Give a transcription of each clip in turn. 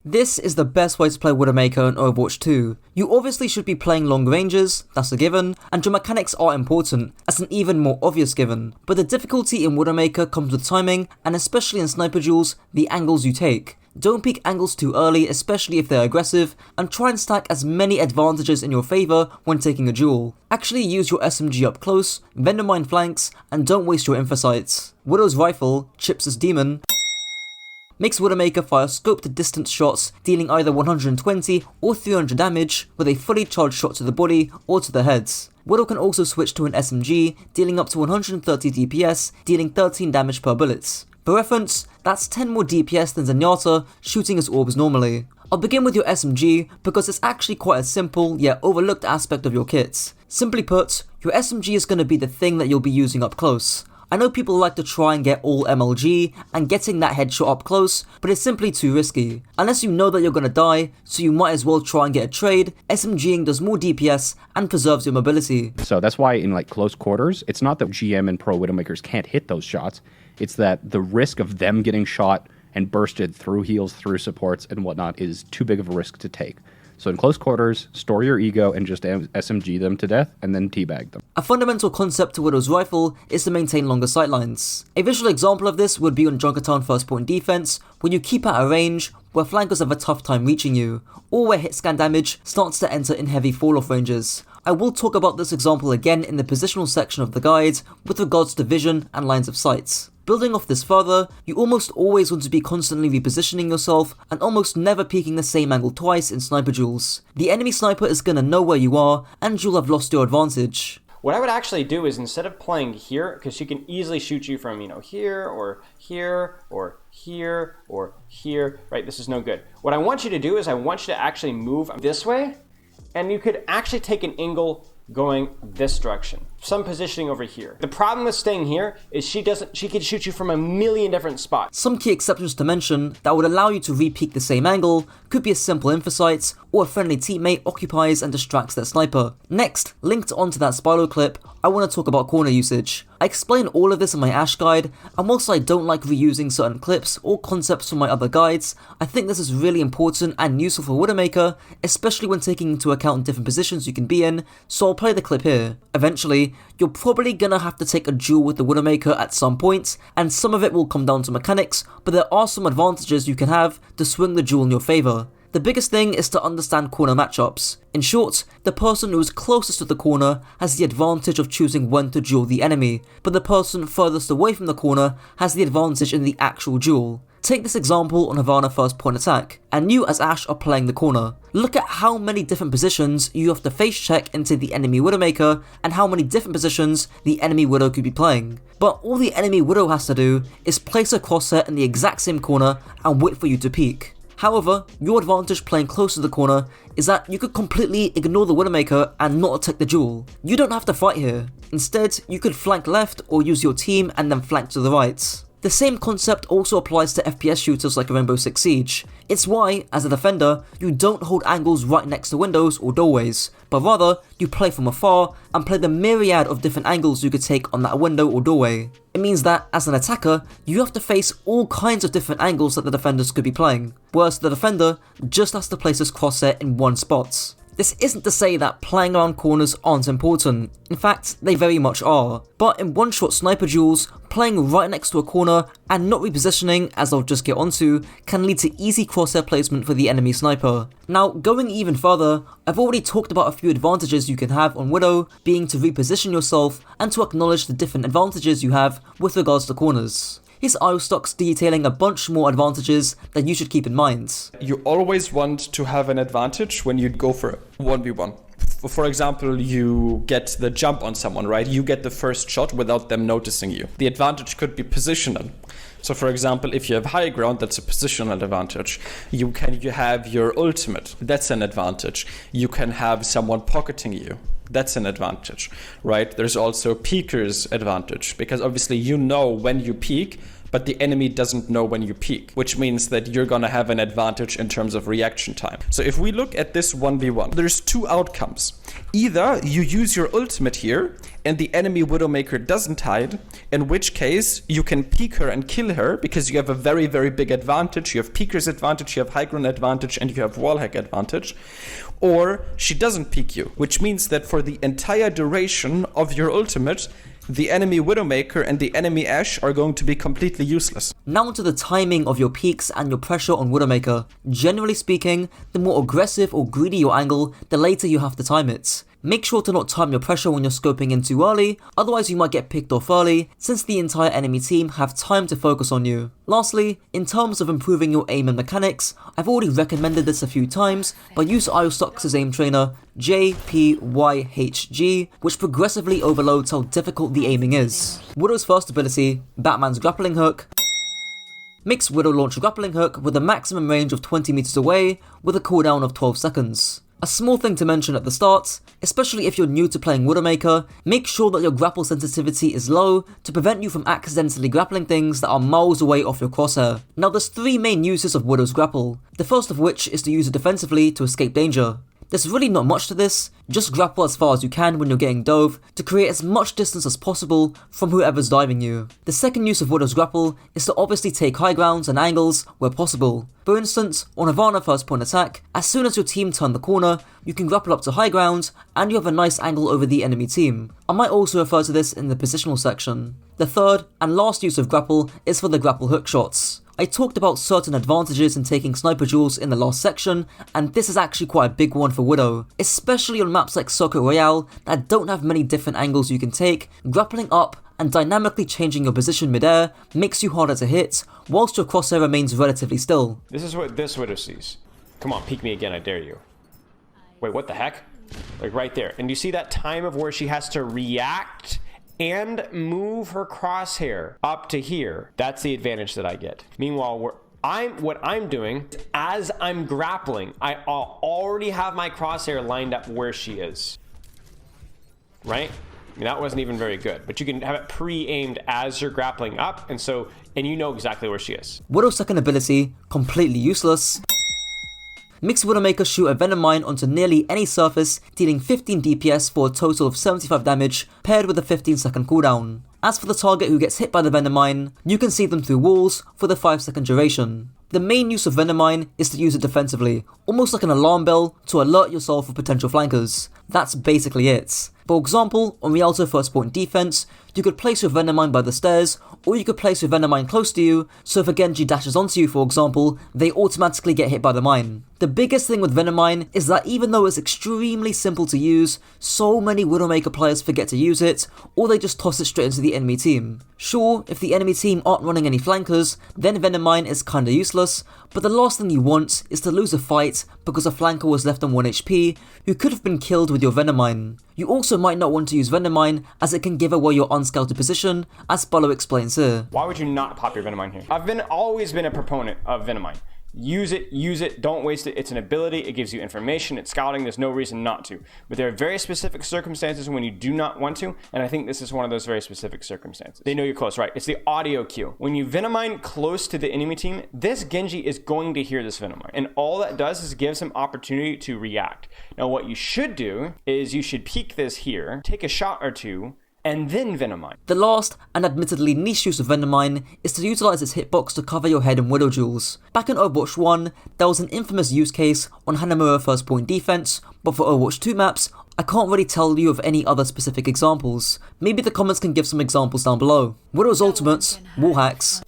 This is the best way to play Widowmaker in Overwatch 2. You obviously should be playing long ranges, that's a given, and your mechanics are important, that's an even more obvious given. But the difficulty in Widowmaker comes with timing, and especially in sniper duels, the angles you take. Don't peek angles too early, especially if they're aggressive, and try and stack as many advantages in your favour when taking a duel. Actually use your SMG up close, Venom Mine flanks, and don't waste your Infrasights. Widow's rifle, Chips' demon, makes Widowmaker fire scoped distance shots, dealing either 120 or 300 damage with a fully charged shot to the body or to the heads. Widow can also switch to an SMG, dealing up to 130 DPS, dealing 13 damage per bullet. For reference, that's 10 more DPS than Zenyatta shooting his orbs normally. I'll begin with your SMG because it's actually quite a simple yet overlooked aspect of your kit. Simply put, your SMG is going to be the thing that you'll be using up close. I know people like to try and get all MLG and getting that headshot up close, but it's simply too risky. Unless you know that you're gonna die, so you might as well try and get a trade, SMGing does more DPS and preserves your mobility. So that's why in like close quarters, it's not that GM and pro Widowmakers can't hit those shots, it's that the risk of them getting shot and bursted through heals, through supports and whatnot is too big of a risk to take. So in close quarters, store your ego and just SMG them to death and then teabag them. A fundamental concept to Widow's rifle is to maintain longer sightlines. A visual example of this would be on Junkertown first point defense, where you keep at a range where flankers have a tough time reaching you, or where hit scan damage starts to enter in heavy fall-off ranges. I will talk about this example again in the positional section of the guide with regards to vision and lines of sight. Building off this further, you almost always want to be constantly repositioning yourself and almost never peeking the same angle twice in sniper duels. The enemy sniper is gonna know where you are and you'll have lost your advantage. What I would actually do is instead of playing here, because she can easily shoot you from, here or here or here or here, right? This is no good. What I want you to do is I want you to actually move this way, and you could actually take an angle going this direction. Some positioning over here. The problem with staying here is she can shoot you from a million different spots. Some key exceptions to mention that would allow you to re-peek the same angle could be a simple Infrasight, or a friendly teammate occupies and distracts their sniper. Next, linked onto that Spyro clip, I want to talk about corner usage. I explain all of this in my Ash guide, and whilst I don't like reusing certain clips or concepts from my other guides, I think this is really important and useful for Widowmaker, especially when taking into account different positions you can be in, so I'll play the clip here. Eventually, you're probably gonna have to take a duel with the Widowmaker at some point, and some of it will come down to mechanics, but there are some advantages you can have to swing the duel in your favour. The biggest thing is to understand corner matchups. In short, the person who is closest to the corner has the advantage of choosing when to duel the enemy, but the person furthest away from the corner has the advantage in the actual duel. Take this example on Havana first point attack, and you as Ashe are playing the corner. Look at how many different positions you have to face check into the enemy Widowmaker, and how many different positions the enemy Widow could be playing. But all the enemy Widow has to do is place a crosshair in the exact same corner and wait for you to peek. However, your advantage playing close to the corner is that you could completely ignore the Widowmaker and not attack the duel. You don't have to fight here. Instead, you could flank left or use your team and then flank to the right. The same concept also applies to FPS shooters like Rainbow Six Siege. It's why, as a defender, you don't hold angles right next to windows or doorways, but rather, you play from afar and play the myriad of different angles you could take on that window or doorway. It means that, as an attacker, you have to face all kinds of different angles that the defenders could be playing, whereas the defender just has to place his crosshair in one spot. This isn't to say that playing around corners aren't important, in fact they very much are, but in one-shot sniper duels, playing right next to a corner and not repositioning, as I'll just get onto, can lead to easy crosshair placement for the enemy sniper. Now, going even further, I've already talked about a few advantages you can have on Widow, being to reposition yourself and to acknowledge the different advantages you have with regards to corners. Here's IOStox detailing a bunch more advantages that you should keep in mind. You always want to have an advantage when you go for 1v1. For example, you get the jump on someone, right? You get the first shot without them noticing you. The advantage could be positional. So for example, if you have high ground, that's a positional advantage. You have your ultimate, that's an advantage. You can have someone pocketing you. That's an advantage, right? There's also peeker's advantage, because obviously you know when you peek but the enemy doesn't know when you peek, which means that you're gonna have an advantage in terms of reaction time. So if we look at this 1v1, there's two outcomes. Either you use your ultimate here and the enemy Widowmaker doesn't hide, in which case you can peek her and kill her because you have a very, very big advantage. You have peeker's advantage, you have high ground advantage, and you have wallhack advantage. Or she doesn't peek you, which means that for the entire duration of your ultimate, the enemy Widowmaker and the enemy Ashe are going to be completely useless. Now onto the timing of your peaks and your pressure on Widowmaker. Generally speaking, the more aggressive or greedy your angle, the later you have to time it. Make sure to not time your pressure when you're scoping in too early, otherwise you might get picked off early, since the entire enemy team have time to focus on you. Lastly, in terms of improving your aim and mechanics, I've already recommended this a few times, but use IOStox's aim trainer, JPYHG, which progressively overloads how difficult the aiming is. Widow's first ability, Batman's Grappling Hook, makes Widow launch a grappling hook with a maximum range of 20 meters away, with a cooldown of 12 seconds. A small thing to mention at the start, especially if you're new to playing Widowmaker, make sure that your grapple sensitivity is low to prevent you from accidentally grappling things that are miles away off your crosshair. Now there's three main uses of Widow's grapple, the first of which is to use it defensively to escape danger. There's really not much to this, just grapple as far as you can when you're getting dove to create as much distance as possible from whoever's diving you. The second use of Widow's grapple is to obviously take high grounds and angles where possible. For instance, on a Varna first point attack, as soon as your team turn the corner, you can grapple up to high ground and you have a nice angle over the enemy team. I might also refer to this in the positional section. The third and last use of grapple is for the grapple hook shots. I talked about certain advantages in taking sniper duels in the last section, and this is actually quite a big one for Widow. Especially on maps like Circuit Royale that don't have many different angles you can take, grappling up and dynamically changing your position mid-air makes you harder to hit, whilst your crosshair remains relatively still. This is what this Widow sees. Come on, peek me again, I dare you. Wait, what the heck? Like right there. And you see that time of where she has to react and move her crosshair up to here. That's the advantage that I get. Meanwhile, what I'm doing, as I'm grappling, I already have my crosshair lined up where she is. Right? I mean, that wasn't even very good, but you can have it pre-aimed as you're grappling up, and you know exactly where she is. Widow's second ability, completely useless, makes Widowmaker shoot a Venom Mine onto nearly any surface, dealing 15 DPS for a total of 75 damage, paired with a 15-second cooldown. As for the target who gets hit by the Venom Mine, you can see them through walls for the 5-second duration. The main use of Venom Mine is to use it defensively, almost like an alarm bell to alert yourself of potential flankers. That's basically it. For example, on Rialto first point defense, you could place your Venom Mine by the stairs, or you could place your Venom Mine close to you, so if a Genji dashes onto you for example, they automatically get hit by the mine. The biggest thing with Venom Mine is that even though it's extremely simple to use, so many Widowmaker players forget to use it, or they just toss it straight into the enemy team. Sure, if the enemy team aren't running any flankers, then Venom Mine is kinda useless, but the last thing you want is to lose a fight because a flanker was left on 1 HP, who could have been killed with your Venom Mine. You also might not want to use Venom Mine as it can give away your unscouted position, as Bolo explains here. Why would you not pop your Venom Mine here? I've always been a proponent of Venom Mine. Use it, don't waste it. It's an ability, it gives you information, it's scouting, there's no reason not to. But there are very specific circumstances when you do not want to, and I think this is one of those very specific circumstances. They know you're close, right? It's the audio cue. When you Venom Mine close to the enemy team, this Genji is going to hear this Venom Mine, and all that does is gives him opportunity to react. Now what you should do is you should peek this here, take a shot or two, and then Venom Mine. The last, and admittedly niche use of Venom Mine, is to utilise its hitbox to cover your head in Widow duels. Back in Overwatch 1, there was an infamous use case on Hanamura first point defense, but for Overwatch 2 maps, I can't really tell you of any other specific examples. Maybe the comments can give some examples down below. Widow's ultimates, wall hacks,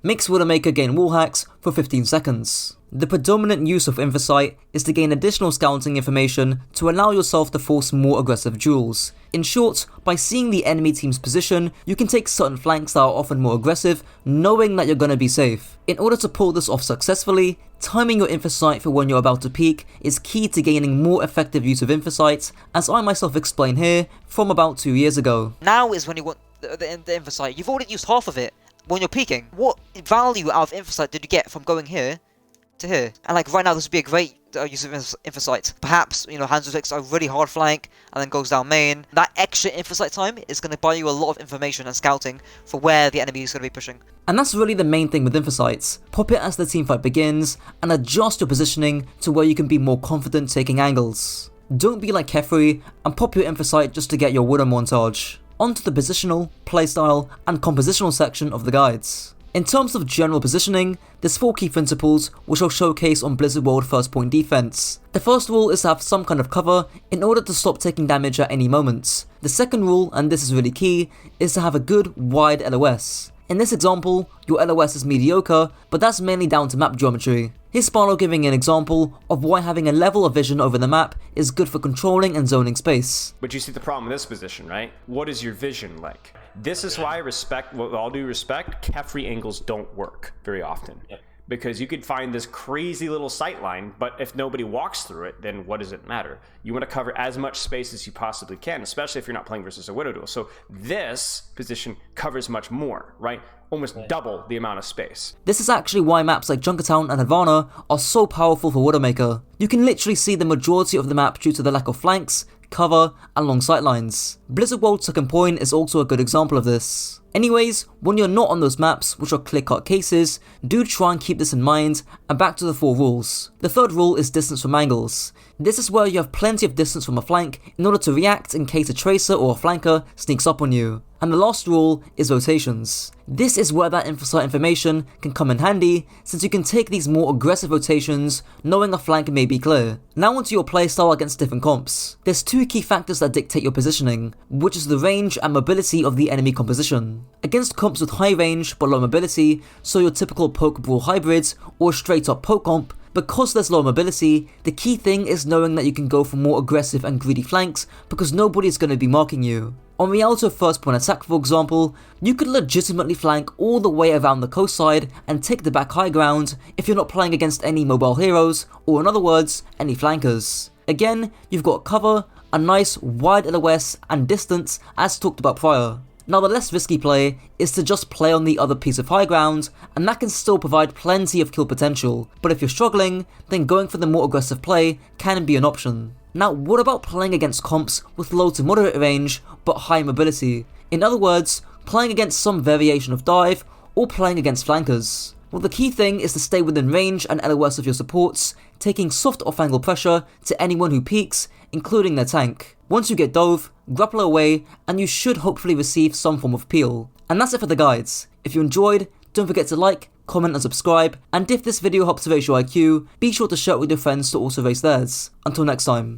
makes Widowmaker gain wall hacks for 15 seconds. The predominant use of Infrasight is to gain additional scouting information to allow yourself to force more aggressive duels. In short, by seeing the enemy team's position, you can take certain flanks that are often more aggressive, knowing that you're gonna be safe. In order to pull this off successfully, timing your Infrasight for when you're about to peek is key to gaining more effective use of Infrasight, as I myself explain here from about 2 years ago. Now is when you want the Infrasight. You've already used half of it when you're peeking. What value out of Infrasight did you get from going here to here? And like right now, this would be a great use of Infrasight. Perhaps, Hanzo takes a really hard flank and then goes down main. That extra Infrasight time is going to buy you a lot of information and scouting for where the enemy is going to be pushing. And that's really the main thing with Infrasight. Pop it as the teamfight begins, and adjust your positioning to where you can be more confident taking angles. Don't be like Kefri and pop your Infrasight just to get your Widow montage. Onto the positional, playstyle, and compositional section of the guides. In terms of general positioning, there's 4 key principles which I'll showcase on Blizzard World first point defense. The first rule is to have some kind of cover in order to stop taking damage at any moment. The second rule, and this is really key, is to have a good wide LOS. In this example, your LOS is mediocre, but that's mainly down to map geometry. Here's Sparrow giving an example of why having a level of vision over the map is good for controlling and zoning space. But you see the problem with this position, right? What is your vision like? This is why I respect, with all due respect, Kefri angles don't work very often. Because you could find this crazy little sight line, but if nobody walks through it, then what does it matter? You want to cover as much space as you possibly can, especially if you're not playing versus a Widow duel. So this position covers much more, right? Almost double the amount of space. This is actually why maps like Junkertown and Havana are so powerful for Widowmaker. You can literally see the majority of the map due to the lack of flanks, cover, and long sightlines. Blizzard World's second point is also a good example of this. Anyways, when you're not on those maps, which are clear-cut cases, do try and keep this in mind, and back to the 4 rules. The third rule is distance from angles. This is where you have plenty of distance from a flank in order to react in case a tracer or a flanker sneaks up on you. And the last rule is rotations. This is where that Infrasight information can come in handy, since you can take these more aggressive rotations knowing a flank may be clear. Now onto your playstyle against different comps. There's 2 key factors that dictate your positioning, which is the range and mobility of the enemy composition. Against comps with high range but low mobility, so your typical poke brawl hybrids or straight up poke comp, because there's low mobility, the key thing is knowing that you can go for more aggressive and greedy flanks because nobody's going to be marking you. On Rialto first point attack for example, you could legitimately flank all the way around the coast side and take the back high ground if you're not playing against any mobile heroes, or in other words, any flankers. Again, you've got cover, a nice wide LOS and distance as talked about prior. Now the less risky play is to just play on the other piece of high ground, and that can still provide plenty of kill potential, but if you're struggling, then going for the more aggressive play can be an option. Now what about playing against comps with low to moderate range but high mobility? In other words, playing against some variation of dive or playing against flankers. Well, the key thing is to stay within range and LOS of your supports, taking soft off-angle pressure to anyone who peeks, including their tank. Once you get dove, grapple away, and you should hopefully receive some form of peel. And that's it for the guides. If you enjoyed, don't forget to like, comment and subscribe, and if this video helps to raise your IQ, be sure to share it with your friends to also raise theirs. Until next time.